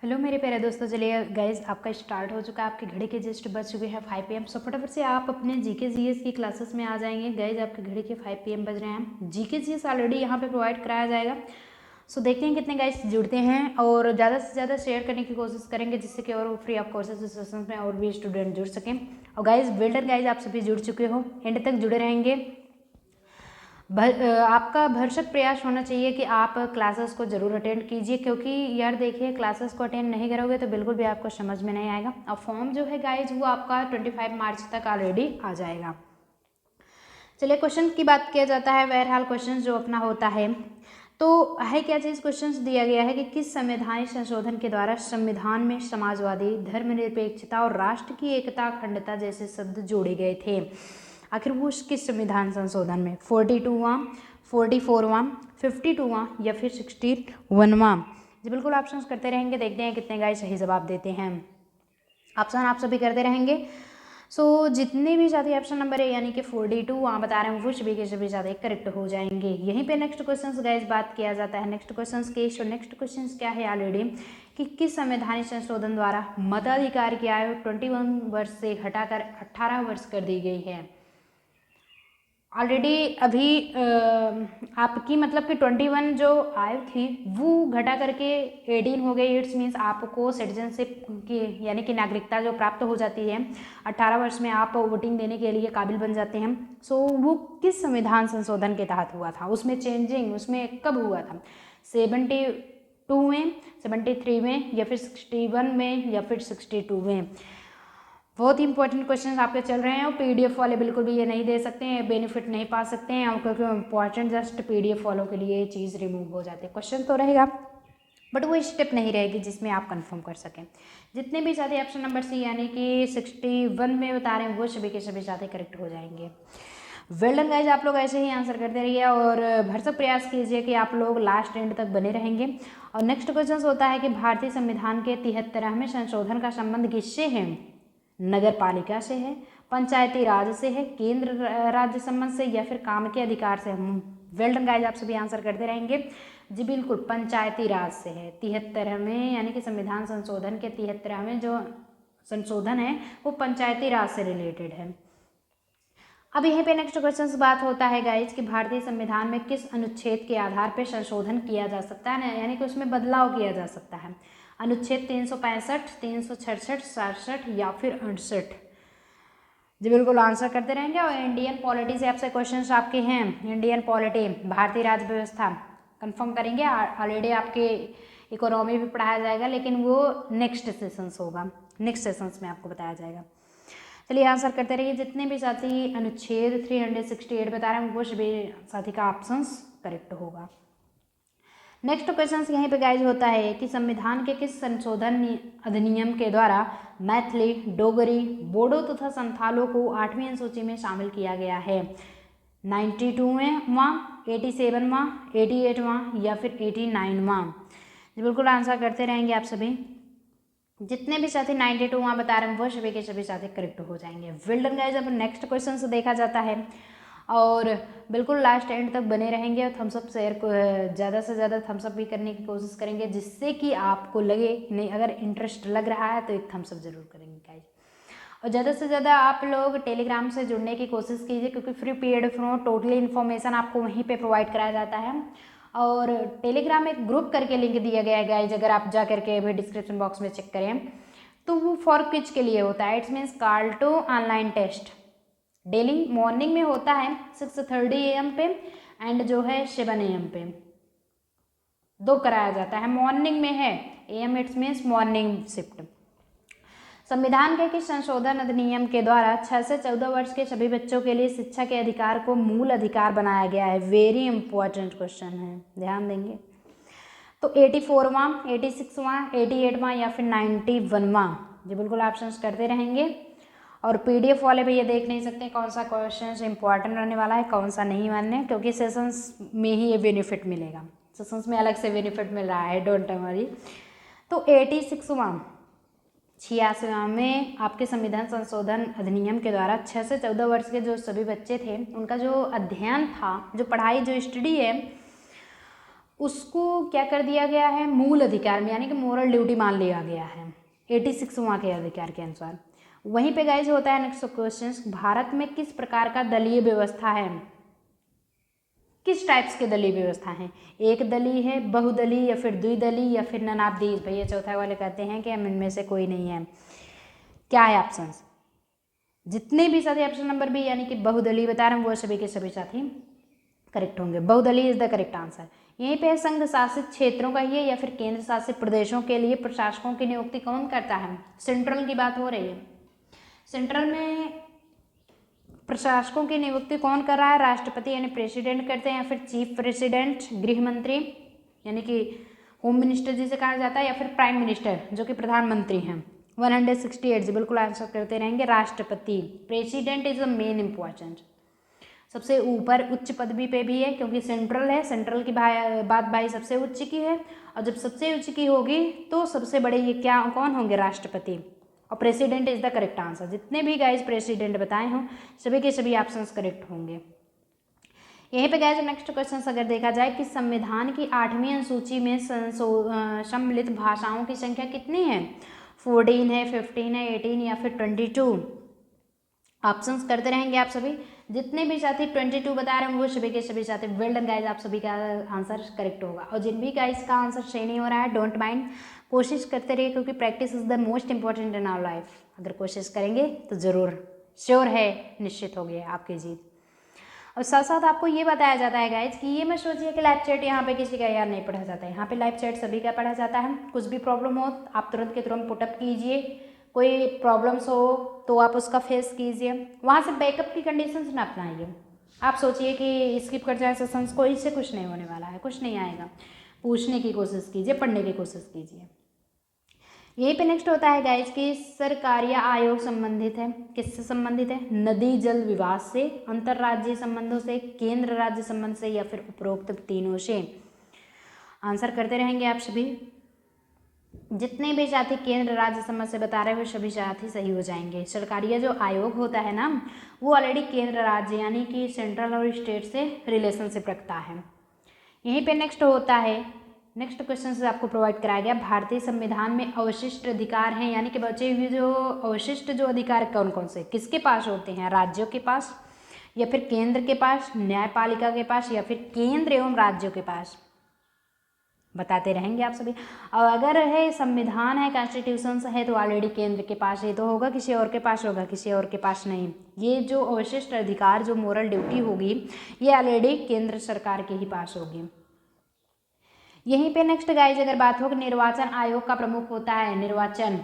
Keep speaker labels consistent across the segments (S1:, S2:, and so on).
S1: Hello मेरे प्यारे दोस्तों, चलिए गाइज आपका स्टार्ट हो चुका है। आपके घड़ी के जस्ट बज चुके हैं 5 PM। सो फटाफट से आप अपने जीके जीएस की क्लासेस में आ जाएंगे। गाइज आपके घड़ी के 5 PM बज रहे हैं। जीके जीएस ऑलरेडी यहाँ पे प्रोवाइड कराया जाएगा। सो देखते हैं कितने गाइज जुड़ते हैं और ज़्यादा से ज़्यादा शेयर करने की कोशिश करेंगे जिससे कि और फ्री ऑफ कोर्सेज सेशंस में और भी स्टूडेंट जुड़ सकें। और गाइज बिल्डर गाइज आप सभी जुड़ चुके हो, एंड तक जुड़े रहेंगे। आपका भरसक प्रयास होना चाहिए कि आप क्लासेस को ज़रूर अटेंड कीजिए, क्योंकि यार देखिए क्लासेस को अटेंड नहीं करोगे तो बिल्कुल भी आपको समझ में नहीं आएगा। और फॉर्म जो है गाइज वो आपका 25 मार्च तक ऑलरेडी आ जाएगा। चलिए क्वेश्चन की बात किया जाता है। बहरहाल क्वेश्चन जो अपना होता है तो है क्या चीज़, क्वेश्चन दिया गया है कि किस संवैधानिक संशोधन के द्वारा संविधान में समाजवादी, धर्मनिरपेक्षता और राष्ट्र की एकता, अखंडता जैसे शब्द जोड़े गए थे। आखिर वो किस संविधान संशोधन में, 42वां, 44वां, 52वां या फिर 61वां? जी बिल्कुल ऑप्शंस करते रहेंगे, देखते हैं कितने गाइस सही जवाब देते हैं। ऑप्शन आप सभी करते रहेंगे। सो जितने भी ज़्यादा ऑप्शन नंबर है यानी कि 42 वहाँ बता रहे हैं वो सभी के सभी ज़्यादा करेक्ट हो जाएंगे। यहीं पे नेक्स्ट क्वेश्चन गाइस बात किया जाता है नेक्स्ट क्वेश्चन की। सो नेक्स्ट क्वेश्चन क्या है ऑलरेडी कि किस संवैधानिक संशोधन द्वारा मताधिकार की आयु 21 वर्ष से घटाकर 18 वर्ष कर दी गई है। ऑलरेडी अभी आपकी मतलब कि 21 जो आयु थी वो घटा करके 18 हो गई। इट्स मीन्स आपको सिटीजनशिप की यानी कि नागरिकता जो प्राप्त हो जाती है 18 वर्ष में आप वोटिंग देने के लिए काबिल बन जाते हैं। सो वो किस संविधान संशोधन के तहत हुआ था, उसमें चेंजिंग उसमें कब हुआ था? 72 में, 73 में या फिर 61 में या फिर 62 में? बहुत ही इंपॉर्टेंट क्वेश्चन आपके चल रहे हैं और पीडीएफ वाले बिल्कुल भी ये नहीं दे सकते हैं, बेनिफिट नहीं पा सकते हैं क्योंकि इंपॉर्टेंट जस्ट पीडीएफ वालों के लिए ये चीज़ रिमूव हो जाती है। क्वेश्चन तो रहेगा बट वो स्टेप नहीं रहेगी जिसमें आप कंफर्म कर सकें। जितने भी साथी ऑप्शन नंबर सी यानी कि 61 में बता रहे हैं वो सभी के सभी साथी करेक्ट हो जाएंगे। वेल डन गाइज, आप लोग ऐसे ही आंसर करते रहिए और भरसक प्रयास कीजिए कि आप लोग लास्ट एंड तक बने रहेंगे। और नेक्स्ट क्वेश्चन होता है कि भारतीय संविधान के 73वें संशोधन का संबंध किससे है? नगर पालिका से है, पंचायती राज से है, केंद्र राज्य संबंध से या फिर काम के अधिकार से? वेल डन गाइज, आप सभी आंसर करते रहेंगे। जी बिल्कुल पंचायती राज से है। 73वें यानी कि संविधान संशोधन के 73वें जो संशोधन है वो पंचायती राज से रिलेटेड है। अब यहीं पे नेक्स्ट क्वेश्चन बात होता है गाइज कि भारतीय संविधान में किस अनुच्छेद के आधार पर संशोधन किया जा सकता है, यानी कि उसमें बदलाव किया जा सकता है? अनुच्छेद 365, 366, 67 या फिर 68? जी बिल्कुल आंसर करते रहेंगे। और इंडियन पॉलिटी से आपसे क्वेश्चंस आपके हैं। इंडियन पॉलिटी, भारतीय राज्य व्यवस्था कंफर्म करेंगे। ऑलरेडी आपके इकोनॉमी भी पढ़ाया जाएगा लेकिन वो नेक्स्ट सेशंस होगा, नेक्स्ट सेशंस में आपको बताया जाएगा। चलिए आंसर करते रहिए। जितने भी साथी अनुच्छेद 368 बता रहे हैं वो सभी साथी का ऑप्शंस करेक्ट होगा। नेक्स्ट क्वेश्चन यहीं पे गाइज होता है कि संविधान के किस संशोधन अधिनियम के द्वारा मैथिली, डोगरी, बोडो तथा संथालों को 8वीं अनुसूची में शामिल किया गया है? 92वां, 87वां, 88वां या फिर 89वां? बिल्कुल आंसर करते रहेंगे आप सभी। जितने भी साथी 92वां बता रहे हैं वो सभी के सभी साथी करेक्ट हो जाएंगे। Well done guys. अब नेक्स्ट क्वेश्चन से देखा जाता है और बिल्कुल लास्ट एंड तक बने रहेंगे और थम्सअप शेयर को ज़्यादा से ज़्यादा थम्सअप भी करने की कोशिश करेंगे जिससे कि आपको लगे नहीं, अगर इंटरेस्ट लग रहा है तो एक थम्सअप जरूर करेंगे गाइज। और ज़्यादा से ज़्यादा आप लोग टेलीग्राम से जुड़ने की कोशिश कीजिए क्योंकि फ्री पीरियड फ्रो टोटली इन्फॉर्मेशन आपको वहीं पे प्रोवाइड कराया जाता है। और टेलीग्राम एक ग्रुप करके लिंक दिया गया है गाइज, अगर आप जा करके अभी डिस्क्रिप्शन बॉक्स में चेक करें तो वो फॉर क्विज के लिए होता है। It's means call to online test daily morning में होता है 6:30 AM पे एंड जो है 7 AM पे दो कराया जाता है। मॉर्निंग में है AM, it's means morning shift. संविधान के किस संशोधन अधिनियम के द्वारा 6 से 14 वर्ष के सभी बच्चों के लिए शिक्षा के अधिकार को मूल अधिकार बनाया गया है? वेरी इंपॉर्टेंट क्वेश्चन है, ध्यान देंगे। तो 84वां, 86वां, 88वां या फिर 91वां? जी बिल्कुल ऑप्शंस करते रहेंगे। और पीडीएफ वाले भी ये देख नहीं सकते कौन सा क्वेश्चन इंपॉर्टेंट रहने वाला है कौन सा नहीं मानने, क्योंकि सेशंस में ही ये बेनिफिट मिलेगा, सेशंस में अलग से बेनिफिट मिल रहा है, डोंट वरी। तो 86वां, 86वां में आपके संविधान संशोधन अधिनियम के द्वारा 6 से 14 वर्ष के जो सभी बच्चे थे उनका जो अध्ययन था, जो पढ़ाई जो स्टडी है उसको क्या कर दिया गया है, मूल अधिकार में यानी कि मोरल ड्यूटी मान लिया गया है 86वां के अधिकार के अनुसार। वहीं पे गाइज होता है नेक्स्ट क्वेश्चन, भारत में किस प्रकार का दलीय व्यवस्था है, किस टाइप्स के दलीय व्यवस्था हैं, एक दलीय है, बहुदलीय या फिर द्विदलीय या फिर नन ऑफ दीज। भैया चौथा वाले कहते हैं कि हम इनमें से कोई नहीं है। क्या है ऑप्शन, जितने भी साथी ऑप्शन नंबर बी यानी कि बहुदलीय बता रहे हैं वो सभी के सभी साथी करेक्ट होंगे। बहुदलीय इज द करेक्ट आंसर। यहीं पे संघ शासित क्षेत्रों का ही है या फिर केंद्र शासित प्रदेशों के लिए प्रशासकों की नियुक्ति कौन करता है, सेंट्रल की बात हो रही है। सेंट्रल में प्रशासकों की नियुक्ति कौन कर रहा है, राष्ट्रपति यानी प्रेसिडेंट करते हैं या फिर चीफ प्रेसिडेंट गृह मंत्री यानी कि होम मिनिस्टर जिसे कहा जाता है या फिर प्राइम मिनिस्टर जो कि प्रधानमंत्री हैं। 168 जी बिल्कुल आंसर करते रहेंगे राष्ट्रपति। President is the main important, सबसे ऊपर उच्च पदवी पे भी है क्योंकि सेंट्रल है, सेंट्रल की बात भाई सबसे उच्च की है और जब सबसे उच्च की होगी तो सबसे बड़े ये क्या कौन होंगे, राष्ट्रपति। और president is the correct answer. जितने भी गाइज प्रेसिडेंट बताए हों सभी के सभी ऑप्शंस करेक्ट होंगे। यहीं पे गाइज नेक्स्ट क्वेश्चन अगर देखा जाए कि संविधान की 8वीं अनुसूची में सम्मिलित भाषाओं की संख्या कितनी है, 14 है, 15 है, 18 या फिर 22। ऑप्शंस करते रहेंगे आप सभी। जितने भी साथी 22 बता रहे हैं वो सभी के सभी साथी वेल डन गाइज, आप सभी का आंसर करेक्ट होगा। और जिन भी गाइज का आंसर सही नहीं हो रहा है डोंट माइंड, कोशिश करते रहिए क्योंकि practice is the most important in our life. अगर कोशिश करेंगे तो ज़रूर श्योर है निश्चित हो गया आपकी जीत। और साथ साथ आपको ये बताया जाता है गाइज कि ये मत सोचिए कि लाइव चैट यहाँ पे किसी का यार नहीं पढ़ा जाता है, यहाँ पे लाइव चैट सभी का पढ़ा जाता है। कुछ भी प्रॉब्लम हो आप तुरंत के तुरंत पुटअप कीजिए, कोई प्रॉब्लम्स हो तो आप उसका फेस कीजिए, वहाँ से बैकअप की कंडीशंस ना अपनाइए। आप सोचिए कि स्किप कर जाए सेशंस को, इससे कुछ नहीं होने वाला है, कुछ नहीं आएगा। पूछने की कोशिश कीजिए, पढ़ने की कोशिश कीजिए। यहीं पे नेक्स्ट होता है गाइज कि सरकारिया आयोग संबंधित है, किससे संबंधित है, नदी जल विवाद से, अंतर्राज्यीय संबंधों से, केंद्र राज्य संबंध से या फिर उपरोक्त तीनों से। आंसर करते रहेंगे आप सभी। जितने भी साथी केंद्र राज्य संबंध से बता रहे हैं वो सभी साथी सही हो जाएंगे। सरकारिया जो आयोग होता है ना वो ऑलरेडी केंद्र राज्य यानी कि सेंट्रल और स्टेट से रिलेशनशिप रखता है। यहीं पे नेक्स्ट होता है, नेक्स्ट क्वेश्चन से आपको प्रोवाइड कराया गया भारतीय संविधान में अवशिष्ट अधिकार हैं यानी कि बचे हुए जो अवशिष्ट जो अधिकार कौन कौन से किसके पास होते हैं, राज्यों के पास या फिर केंद्र के पास, न्यायपालिका के पास या फिर केंद्र एवं राज्यों के पास। बताते रहेंगे आप सभी। और अगर है संविधान है, कॉन्स्टिट्यूशन है तो ऑलरेडी केंद्र के पास ही तो होगा, किसी और के पास होगा, किसी और के पास नहीं। ये जो अवशिष्ट अधिकार जो मोरल ड्यूटी होगी ये ऑलरेडी केंद्र सरकार के ही पास होगी। यहीं पे नेक्स्ट गाइज अगर बात हो कि निर्वाचन आयोग का प्रमुख होता है, निर्वाचन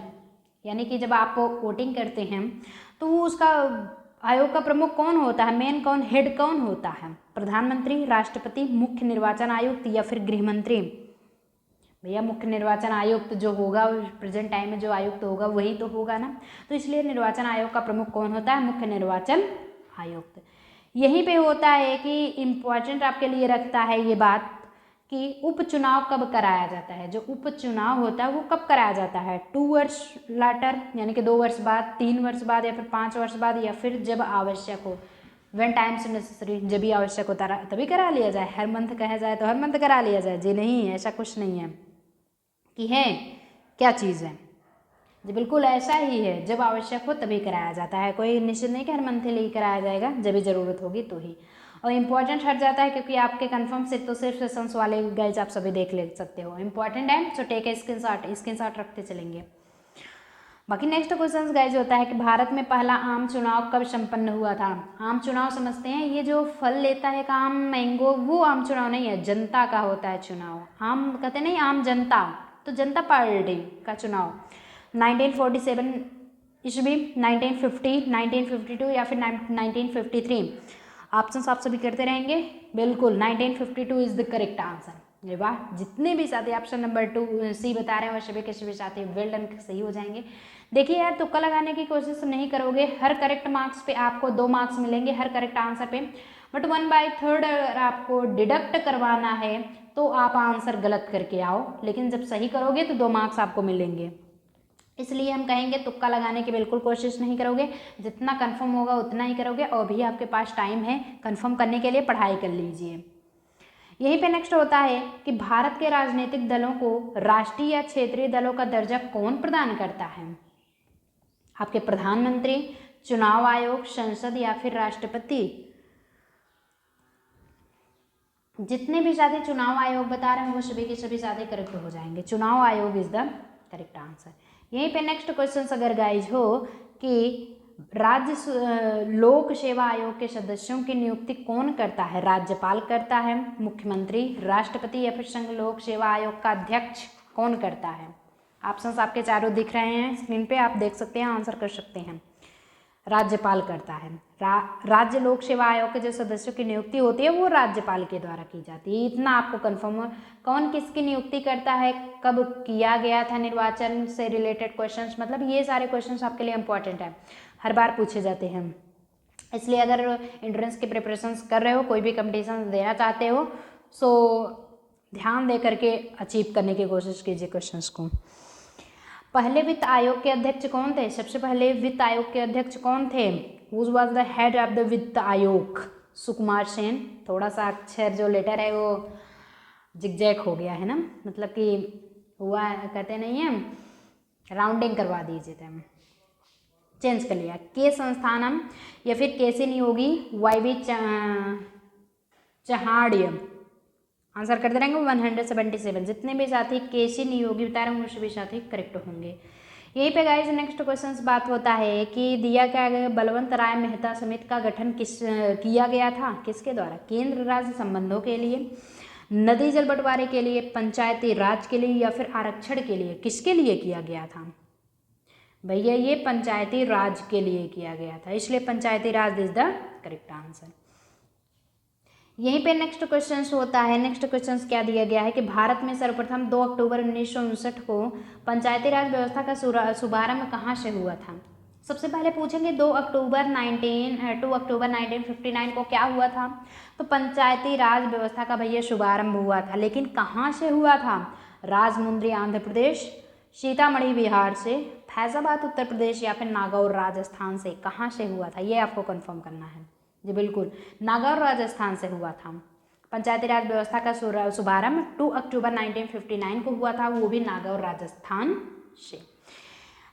S1: यानी कि जब आप वोटिंग करते हैं तो उसका आयोग का प्रमुख कौन होता है, मेन कौन, हेड कौन होता है, प्रधानमंत्री, राष्ट्रपति, मुख्य निर्वाचन आयुक्त या फिर गृह मंत्री। भैया मुख्य निर्वाचन आयुक्त जो होगा प्रेजेंट टाइम में जो आयुक्त होगा वही तो होगा ना, तो इसलिए निर्वाचन आयोग का प्रमुख कौन होता है, मुख्य निर्वाचन आयुक्त। यहीं पे होता है कि इम्पॉर्टेंट आपके लिए रखता है ये बात कि उपचुनाव कब कराया जाता है। जो उपचुनाव होता है वो कब कराया जाता है, 2 वर्ष लाटर यानी कि 2 वर्ष बाद, 3 वर्ष बाद या फिर 5 वर्ष बाद या फिर जब आवश्यक हो, व्हेन टाइम्स नेसेसरी, जब भी आवश्यक होता है तभी करा लिया जाए। हर मंथ कहा जाए तो हर मंथ करा लिया जाए जी नहीं, ऐसा कुछ नहीं है कि है क्या चीज़ है जी, बिल्कुल ऐसा ही है, जब आवश्यक हो तभी कराया जाता है। कोई निश्चित नहीं कि हर मंथली ही कराया जाएगा, जब भी ज़रूरत होगी तो ही। और इम्पॉर्टेंट हट जाता है क्योंकि आपके कंफर्म से तो सिर्फ सेशंस वाले गाइज आप सभी देख ले सकते हो। इंपॉर्टेंट है सो टेक ए स्क्रीनशॉट रखते चलेंगे। बाकी नेक्स्ट क्वेश्चन गाइज होता है कि भारत में पहला आम चुनाव कब संपन्न हुआ था। आम चुनाव समझते हैं ये जो फल लेता है काम मैंगो, वो आम चुनाव नहीं है, जनता का होता है चुनाव। आम कहते नहीं, आम जनता, तो जनता पार्टी का चुनाव 1947 ईस्वी, 1950, 1952 या फिर 1953। ऑप्शंस आप सभी करते रहेंगे। बिल्कुल 1952 इज द करेक्ट आंसर। ये वाह, जितने भी साथी ऑप्शन नंबर 2 सी बता रहे हैं वो सभी के सभी साथी वेल डन सही हो जाएंगे। देखिए यार तुक्का लगाने की कोशिश नहीं करोगे, हर करेक्ट मार्क्स पे आपको 2 मार्क्स मिलेंगे हर करेक्ट आंसर पे, बट 1/3 अगर आपको डिडक्ट करवाना है तो आप आंसर गलत करके आओ, लेकिन जब सही करोगे तो 2 मार्क्स आपको मिलेंगे। इसलिए हम कहेंगे तुक्का लगाने की बिल्कुल कोशिश नहीं करोगे, जितना कंफर्म होगा उतना ही करोगे। और भी आपके पास टाइम है कंफर्म करने के लिए, पढ़ाई कर लीजिए। यहीं पे नेक्स्ट होता है कि भारत के राजनीतिक दलों को राष्ट्रीय या क्षेत्रीय दलों का दर्जा कौन प्रदान करता है? आपके प्रधानमंत्री, चुनाव आयोग, संसद या फिर राष्ट्रपति। जितने भी साथी चुनाव आयोग बता रहे हैं वो सभी के सभी साथी करेक्ट हो जाएंगे। चुनाव आयोग इज द करेक्ट आंसर। यहीं पे नेक्स्ट क्वेश्चन अगर गाइज हो कि राज्य लोक सेवा आयोग के सदस्यों की नियुक्ति कौन करता है? राज्यपाल करता है, मुख्यमंत्री, राष्ट्रपति या फिर संघ लोक सेवा आयोग का अध्यक्ष कौन करता है? ऑप्शंस आपके चारों दिख रहे हैं स्क्रीन पे, आप देख सकते हैं, आंसर कर सकते हैं। राज्यपाल करता है। राज्य लोक सेवा आयोग के जो सदस्यों की नियुक्ति होती है वो राज्यपाल के द्वारा की जाती है। इतना आपको कंफर्म है। कौन किसकी नियुक्ति करता है, कब किया गया था, निर्वाचन से रिलेटेड क्वेश्चंस, मतलब ये सारे क्वेश्चंस आपके लिए इंपॉर्टेंट है, हर बार पूछे जाते हैं। इसलिए अगर एंट्रेंस की प्रिपरेशंस कर रहे हो, कोई भी कंपटीशन देना चाहते हो, सो ध्यान दे करके अचीव करने की कोशिश कीजिए क्वेश्चंस को। पहले वित्त आयोग के अध्यक्ष कौन थे? सबसे पहले वित्त आयोग के अध्यक्ष कौन थे? Who was the head of the वित्त आयोग? सुकुमार सेन। थोड़ा सा अक्षर जो लेटर है वो जिगजैग हो गया है ना, मतलब कि हुआ कहते नहीं है, राउंडिंग करवा दीजिए थे, चेंज कर लिया। के संस्थानम या फिर केसी नियोगी वाईवी चहाड्य। आंसर करते रहेंगे 177। जितने भी साथी केसी नियोगी बता रहे हैं वो सभी साथी करेक्ट होंगे। यहीं पे गाइस नेक्स्ट क्वेश्चन बात होता है कि दिया क्या गया, बलवंत राय मेहता समिति का गठन किया गया था? किसके द्वारा? केंद्र राज्य संबंधों के लिए, नदी जल बंटवारे के लिए, पंचायती राज के लिए या फिर आरक्षण के लिए? किसके लिए किया गया था भैया? ये पंचायती राज के लिए किया गया था, इसलिए पंचायती राज इज द करेक्ट आंसर। यहीं पे नेक्स्ट क्वेश्चन होता है। नेक्स्ट क्वेश्चन क्या दिया गया है कि भारत में सर्वप्रथम 2 अक्टूबर 1959 को पंचायती राज व्यवस्था का शुभारंभ कहाँ से हुआ था? सबसे पहले पूछेंगे 2 अक्टूबर 1959 को क्या हुआ था? तो पंचायती राज व्यवस्था का भैया शुभारंभ हुआ था, लेकिन कहाँ से हुआ था? राजमुंद्री आंध्र प्रदेश, सीतामढ़ी बिहार से, फैजाबाद उत्तर प्रदेश या फिर नागौर राजस्थान से? कहाँ से हुआ था ये आपको कंफर्म करना है। जी बिल्कुल, नागौर राजस्थान से हुआ था। पंचायती राज व्यवस्था का शुभारंभ 2 अक्टूबर 1959 को हुआ था, वो भी नागौर राजस्थान से।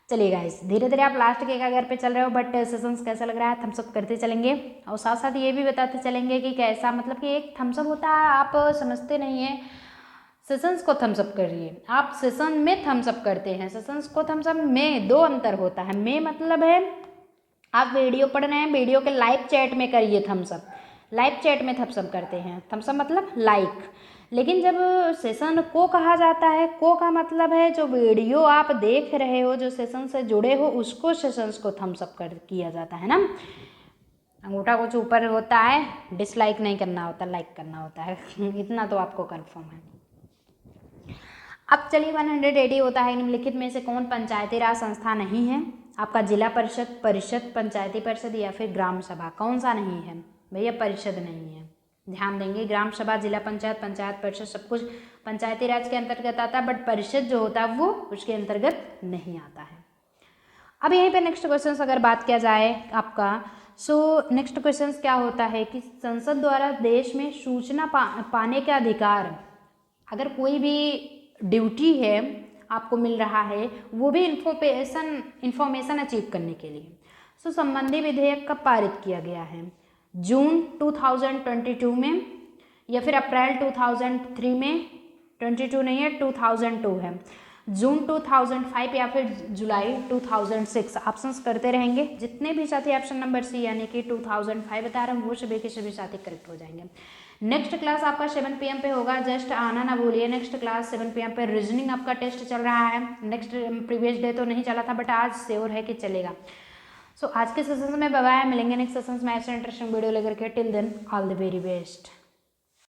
S1: चलिए गाइस, धीरे धीरे आप लास्ट के कगार पे चल रहे हो, बट सेशंस कैसा लग रहा है थम्स अप करते चलेंगे और साथ साथ ये भी बताते चलेंगे कि कैसा, मतलब कि एक थम्स अप होता है, आप समझते नहीं है, सेशंस को थम्स अप करिए। आप सेशन में थम्स अप करते हैं, सेशंस को थम्स अप में 2 अंतर होता है। में मतलब है आप वीडियो पढ़ रहे हैं, वीडियो के लाइव चैट में करिए थम्स अप, लाइव चैट में थम्स अप करते हैं, थम्स अप मतलब लाइक। लेकिन जब सेशन को कहा जाता है, को का मतलब है जो वीडियो आप देख रहे हो, जो सेशन से जुड़े हो, उसको सेशंस को थम्स अप किया जाता है ना। अंगूठा कुछ ऊपर होता है, डिसलाइक नहीं करना होता, लाइक करना होता है इतना तो आपको कंफर्म है। अब चलिए 180 होता है निम्नलिखित में से कौन पंचायती राज संस्था नहीं है? आपका जिला परिषद, परिषद, पंचायती परिषद या फिर ग्राम सभा? कौन सा नहीं है भैया? परिषद नहीं है, ध्यान देंगे। ग्राम सभा, जिला पंचायत, पंचायत परिषद सब कुछ पंचायती राज के अंतर्गत आता है, बट परिषद जो होता है वो उसके अंतर्गत नहीं आता है। अब यहीं पे नेक्स्ट क्वेश्चन अगर बात किया जाए आपका, सो नेक्स्ट क्वेश्चन क्या होता है कि संसद द्वारा देश में सूचना पाने का अधिकार, अगर कोई भी ड्यूटी है आपको मिल रहा है, वो भी इंफॉर्मेशन अचीव करने के लिए, सो संबंधी विधेयक कब पारित किया गया है? जून 2022 में या फिर अप्रैल 2003 में? 22 नहीं है, 2002 है। जून 2005 या फिर जुलाई 2006? ऑप्शंस करते रहेंगे। जितने भी साथी ऑप्शन नंबर सी यानी कि 2005 बता रहे हैं वो सभी के सभी साथी करेक्ट हो जाएंगे। नेक्स्ट क्लास आपका 7 PM पे होगा, जस्ट आना ना भूलिए। नेक्स्ट क्लास 7 PM पे रीजनिंग आपका टेस्ट चल रहा है। नेक्स्ट प्रीवियस डे तो नहीं चला था, बट आज श्योर है कि चलेगा। सो आज के सेशन में बाय, मिलेंगे नेक्स्ट सेशन में ऐसे इंटरेस्टिंग वीडियो लेकर के। Till then all the very best.